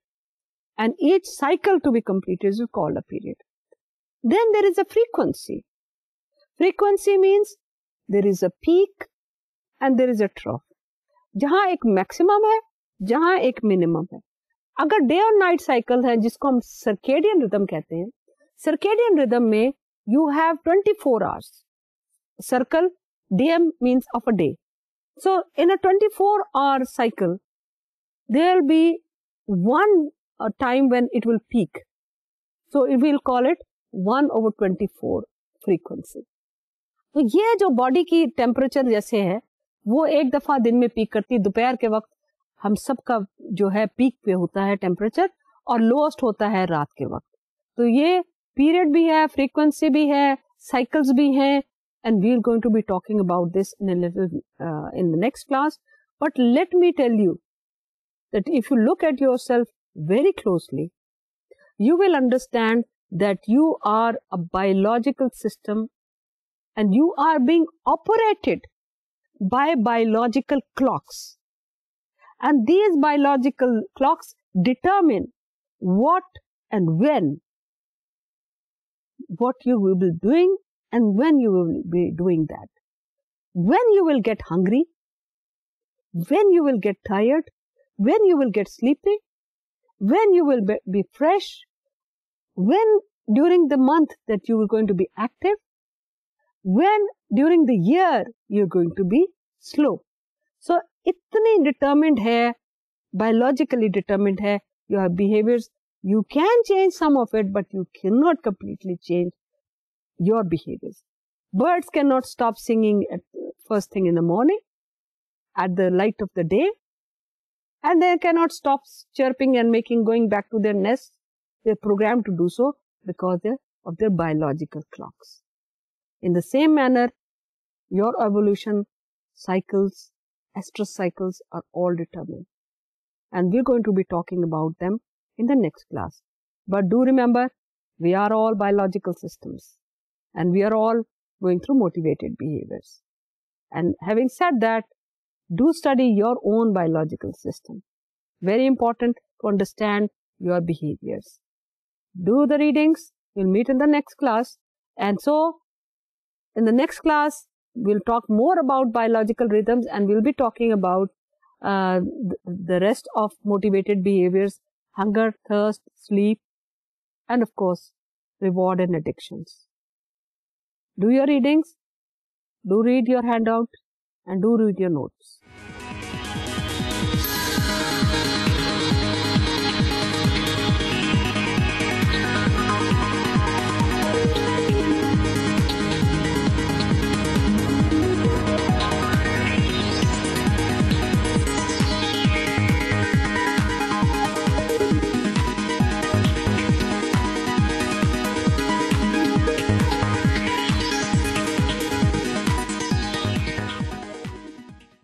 and each cycle to be completed is called a period. Then there is a frequency. Frequency means there is a peak and there is a trough. जहाँ एक maximum है, जहाँ एक minimum है. अगर day और night cycle है जिसको हम सर्केडियन रिदम कहते हैं, सर्केडियन रिदम में you have 24 hours. Circle, DM means of a day. So in a 24-hour cycle, there will be one time when it will peak. So we will call it 1/24 frequency. तो ये जो body की temperature जैसे है वो एक दफा दिन में पीक करती है. दोपहर के वक्त हम सबका जो है पीक पे होता है टेम्परेचर और लोएस्ट होता है रात के वक्त. तो ये पीरियड भी है, फ्रीक्वेंसी भी है, साइकिल्स भी हैं, and we are going to be talking about this in a little in the next class. But let me tell you that if you look at yourself very closely, you will understand that you are a biological system and you are being operated by biological clocks. And these biological clocks determine what and when, what you will be doing and when you will be doing that. When you will get hungry, when you will get tired, when you will get sleepy, when you will be fresh, when during the month that you are going to be active, when during the year you are going to be slow. So, इतनी determined है, biologically determined है your behaviors. You can change some of it, but you cannot completely change your behaviors. Birds cannot stop singing at first thing in the morning, at the light of the day, and they cannot stop chirping and going back to their nests. They are programmed to do so because of their biological clocks. In the same manner, your evolution cycles, estrous cycles are all determined. And we're going to be talking about them in the next class. But do remember, we are all biological systems and we are all going through motivated behaviors. And having said that, do study your own biological system. Very important to understand your behaviors. Do the readings. We'll meet in the next class. And so, in the next class, we'll talk more about biological rhythms and we'll be talking about the rest of motivated behaviors, hunger, thirst, sleep, and of course, reward and addictions. Do your readings, do read your handout, and do read your notes.